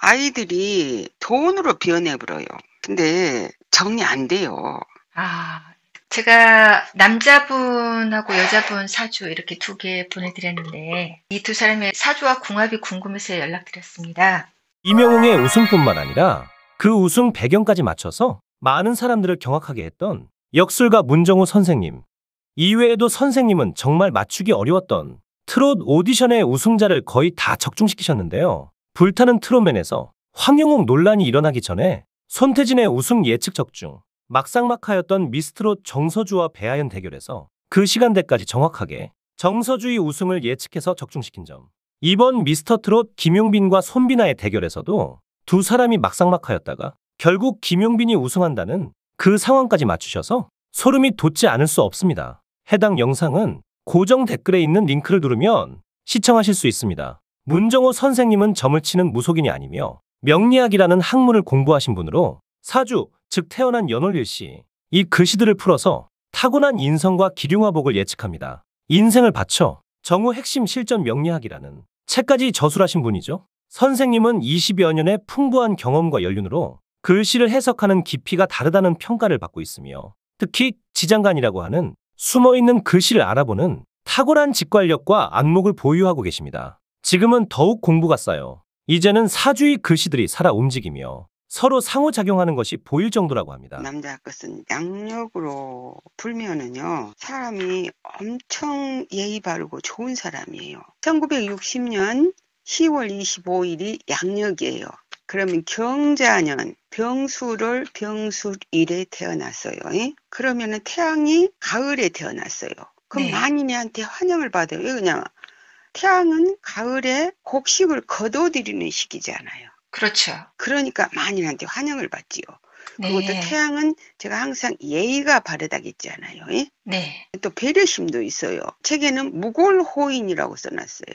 아이들이 돈으로 변해버려요. 근데 정리 안 돼요. 제가 남자분하고 여자분 사주 이렇게 2개 보내드렸는데 이 2사람의 사주와 궁합이 궁금해서 연락드렸습니다. 이명웅의 우승뿐만 아니라 그 우승 배경까지 맞춰서 많은 사람들을 경악하게 했던 역술가 문정우 선생님. 이외에도 선생님은 정말 맞추기 어려웠던 트롯 오디션의 우승자를 거의 다 적중시키셨는데요. 불타는 트롯맨에서 황영욱 논란이 일어나기 전에 손태진의 우승 예측 적중, 막상막하였던 미스트롯 정서주와 배아연 대결에서 그 시간대까지 정확하게 정서주의 우승을 예측해서 적중시킨 점. 이번 미스터트롯 김용빈과 손비나의 대결에서도 2사람이 막상막하였다가 결국 김용빈이 우승한다는 그 상황까지 맞추셔서 소름이 돋지 않을 수 없습니다. 해당 영상은 고정 댓글에 있는 링크를 누르면 시청하실 수 있습니다. 문정호 선생님은 점을 치는 무속인이 아니며 명리학이라는 학문을 공부하신 분으로 사주, 즉 태어난 연월일시, 이 글씨들을 풀어서 타고난 인성과 기륭화복을 예측합니다. 인생을 바쳐 정우 핵심 실전 명리학이라는 책까지 저술하신 분이죠. 선생님은 20여 년의 풍부한 경험과 연륜으로 글씨를 해석하는 깊이가 다르다는 평가를 받고 있으며 특히 지장간이라고 하는 숨어있는 글씨를 알아보는 탁월한 직관력과 안목을 보유하고 계십니다. 지금은 더욱 공부가 쌓여 이제는 사주의 글씨들이 살아 움직이며 서로 상호작용하는 것이 보일 정도라고 합니다. 남자 것은 양력으로 불면은요, 사람이 엄청 예의 바르고 좋은 사람이에요. 1960년 10월 25일이 양력이에요. 그러면 경자년 병수를 병술일에 태어났어요. 그러면은 태양이 가을에 태어났어요. 그럼 만인한테 환영을 받아요. 왜 그냥 태양은 가을에 곡식을 거둬들이는 시기잖아요. 그렇죠. 그러니까 만인한테 환영을 받지요. 그리고 또 태양은 제가 항상 예의가 바르다고 했잖아요. 또 배려심도 있어요. 책에는 무골호인이라고 써놨어요.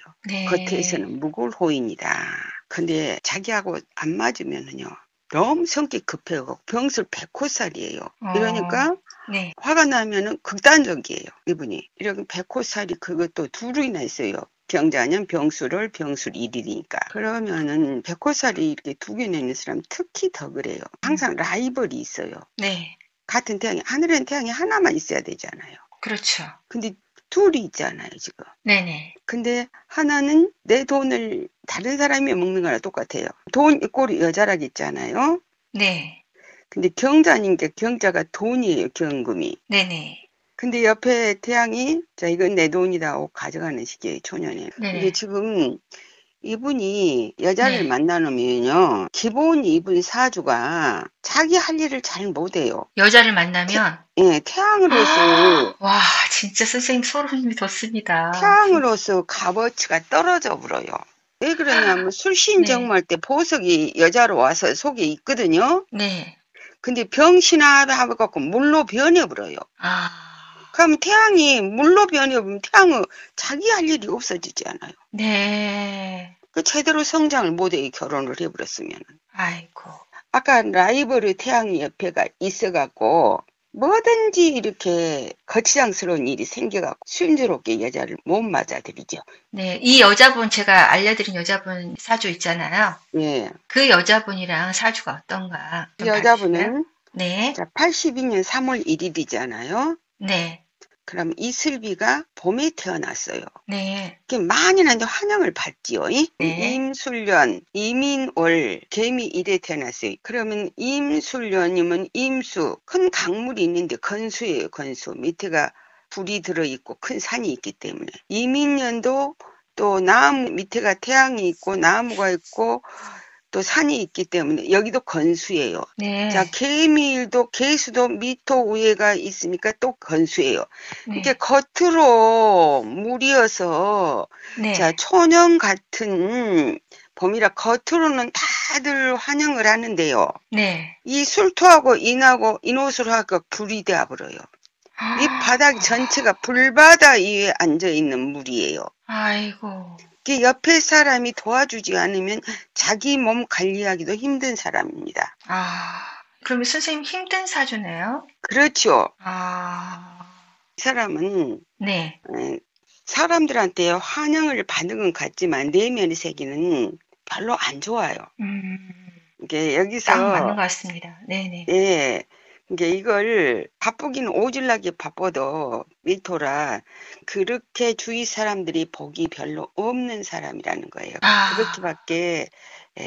겉에서는 무골호인이다. 근데 자기하고 안 맞으면은요, 너무 성격 급해요. 병술 100호살이에요. 이러니까 화가 나면은 극단적이에요. 이분이. 이렇게 100호살이 그것도 둘이나 있어요. 경자년 병술을 병술 1일이니까. 그러면은 100호살이 이렇게 2개 내는 사람 특히 더 그래요. 항상 라이벌이 있어요. 같은 태양이, 하늘에는 태양이 하나만 있어야 되잖아요. 그렇죠. 근데 둘이 있잖아요, 지금. 근데 하나는 내 돈을 다른 사람이 먹는 거랑 똑같아요. 돈 꼴이 여자락 있잖아요. 근데 경자니까 경자가 돈이에요, 경금이. 근데 옆에 태양이 자 이건 내 돈이다 하고 가져가는 시기예요, 초년에. 근데 지금 이분이 여자를 만나면요, 기본 이분 사주가 자기 할 일을 잘 못해요. 여자를 만나면? 태양으로서. 와, 진짜 선생님 소름이 돋습니다. 태양으로서 값어치가 떨어져 버려요. 왜 그러냐면 술신정모할 때 보석이 여자로 와서 속에 있거든요. 근데 병신하고 물로 변해버려요. 그럼 태양이 물로 변해버리면 태양은 자기 할 일이 없어지지 않아요. 그 제대로 성장을 못해 결혼을 해버렸으면. 아이고. 아까 라이벌의 태양이 옆에가 있어갖고 뭐든지 이렇게 거치장스러운 일이 생겨갖고 순조롭게 여자를 못 맞아들이죠. 이 여자분, 제가 알려드린 여자분 사주 있잖아요. 그 여자분이랑 사주가 어떤가? 그 여자분은 82년 3월 1일이잖아요. 그럼 이슬비가 봄에 태어났어요. 만인한테 환영을 받지요. 임술년, 이민월, 개미일에 태어났어요. 그러면 임술년이면 임수, 큰 강물이 있는데 건수예요, 건수. 밑에가 불이 들어있고 큰 산이 있기 때문에. 이민년도 또 나무 밑에가 태양이 있고 나무가 있고 또 산이 있기 때문에 여기도 건수예요. 자, 개미일도 개수도 미토 위에가 있으니까 또 건수예요. 이게 겉으로 물이어서 자, 초년 같은 봄이라 겉으로는 다들 환영을 하는데요. 이 술토하고 인하고 인호술하고 불이 되어버려요. 이 바닥 전체가 불바다 위에 앉아있는 물이에요. 아이고. 옆에 사람이 도와주지 않으면 자기 몸 관리하기도 힘든 사람입니다. 그러면 선생님 힘든 사주네요? 그렇죠. 이 사람은 사람들한테 환영을 받는 건 같지만 내면의 세계는 별로 안 좋아요. 이게 딱 여기서 맞는 것 같습니다. 네네. 예. 이게 이걸 바쁘긴 오질나게 바빠도 미토라 그렇게 주위 사람들이 복이 별로 없는 사람이라는 거예요. 그렇게밖에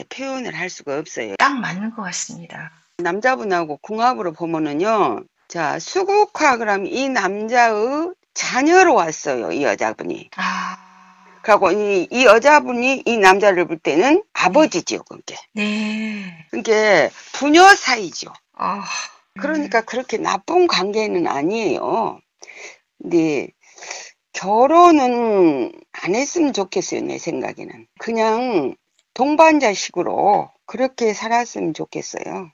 표현을 할 수가 없어요. 딱 맞는 것 같습니다. 남자분하고 궁합으로 보면은요. 자, 수국화 그러면 이 남자의 자녀로 왔어요. 이 여자분이. 그리고 이 여자분이 이 남자를 볼 때는 아버지지요. 그게. 네. 그게 부녀 사이죠. 그러니까 그렇게 나쁜 관계는 아니에요. 근데 결혼은 안 했으면 좋겠어요. 내 생각에는. 그냥 동반자식으로 그렇게 살았으면 좋겠어요.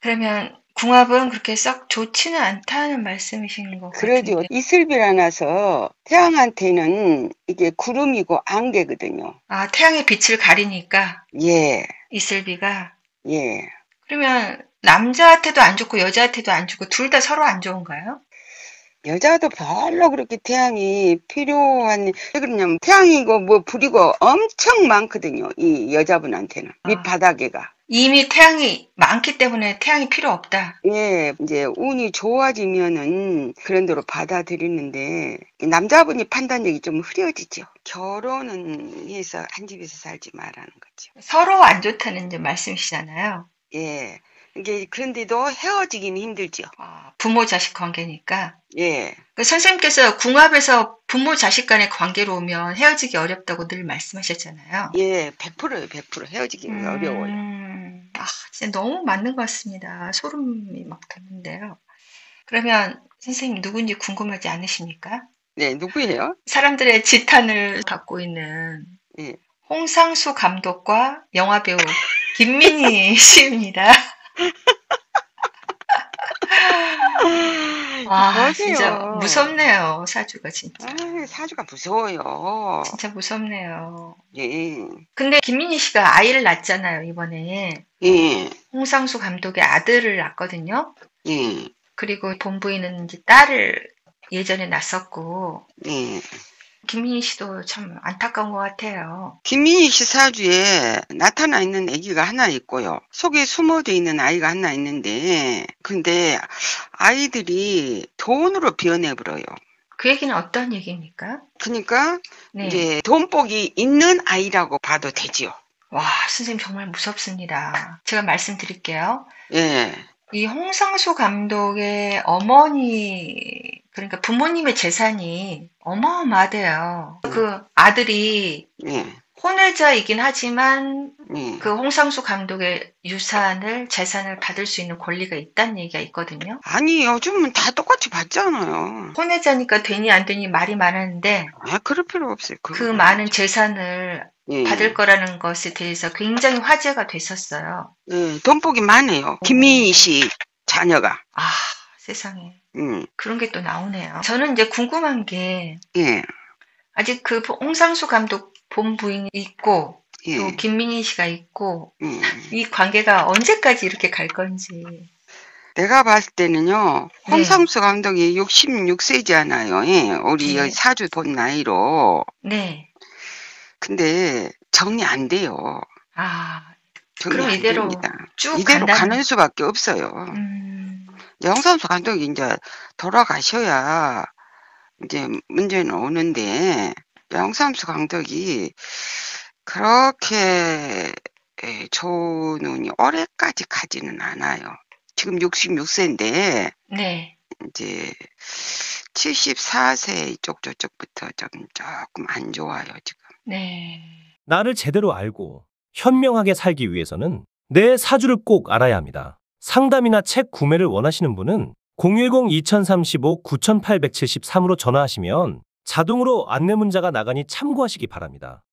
그러면 궁합은 그렇게 썩 좋지는 않다는 말씀이신 것 그러죠. 같은데. 이슬비라나서 태양한테는 이게 구름이고 안개거든요. 태양의 빛을 가리니까 예. 이슬비가. 예. 그러면 남자한테도 안 좋고 여자한테도 안 좋고 둘 다 서로 안 좋은가요? 여자도 별로 그렇게 태양이 필요한, 왜 그러냐면 태양이고 뭐 불이고 엄청 많거든요. 이 여자분한테는. 밑바닥에가. 이미 태양이 많기 때문에 태양이 필요 없다. 예, 이제 운이 좋아지면은 그런 대로 받아들이는데 남자분이 판단력이 좀 흐려지죠. 결혼은 해서 한 집에서 살지 말라는 거죠. 서로 안 좋다는 이제 말씀이시잖아요. 예. 이게 그런데도 헤어지기는 힘들죠. 부모 자식 관계니까. 예. 선생님께서 궁합에서 부모 자식 간의 관계로 오면 헤어지기 어렵다고 늘 말씀하셨잖아요. 예, 100%예요. 100% 헤어지기 어려워요. 진짜 너무 맞는 것 같습니다. 소름이 막 돋는데요. 그러면 선생님 누군지 궁금하지 않으십니까? 네, 누구예요? 사람들의 지탄을 받고 있는 예. 홍상수 감독과 영화배우 김민희 씨입니다. 진짜 무섭네요. 사주가 진짜. 사주가 무서워요. 진짜 무섭네요. 예. 근데 김민희 씨가 아이를 낳았잖아요, 이번에. 예. 홍상수 감독의 아들을 낳았거든요. 예. 그리고 본부인은 이제 딸을 예전에 낳았었고. 예. 김민희 씨도 참 안타까운 것 같아요. 김민희 씨 사주에 나타나 있는 아기가 하나 있고요. 속에 숨어져 있는 아이가 하나 있는데, 근데 아이들이 돈으로 변해버려요. 그 얘기는 어떤 얘기입니까? 그러니까 이제 돈복이 있는 아이라고 봐도 되지요. 와, 선생님 정말 무섭습니다. 제가 말씀드릴게요. 예. 이 홍상수 감독의 어머니, 그러니까 부모님의 재산이 어마어마하대요. 그 아들이 혼외자이긴 하지만 그 홍상수 감독의 재산을 받을 수 있는 권리가 있다는 얘기가 있거든요. 아니, 요즘은 다 똑같이 받잖아요. 혼외자니까 되니 안 되니 말이 많았는데 그럴 필요 없어요. 그 많은 재산을 받을 거라는 것에 대해서 굉장히 화제가 됐었어요. 네, 돈복이 많아요. 김민희 씨 자녀가. 세상에. 그런 게 또 나오네요. 저는 이제 궁금한 게 아직 그 홍상수 감독 본부인이 있고 또 김민희 씨가 있고 이 관계가 언제까지 이렇게 갈 건지. 내가 봤을 때는요. 홍상수 감독이 66세잖아요. 우리 사주 본 나이로. 네. 근데 정리 안 돼요. 그럼 이대로 쭉 이대로 가는 수밖에 없어요. 홍상수 감독이 이제 돌아가셔야 이제 문제는 오는데 홍상수 감독이 그렇게 좋은 운이 올해까지 가지는 않아요. 지금 66세인데 이제 74세 이쪽 저쪽부터 조금 안 좋아요 지금. 나를 제대로 알고 현명하게 살기 위해서는 내 사주를 꼭 알아야 합니다. 상담이나 책 구매를 원하시는 분은 010-2035-9873으로 전화하시면 자동으로 안내 문자가 나가니 참고하시기 바랍니다.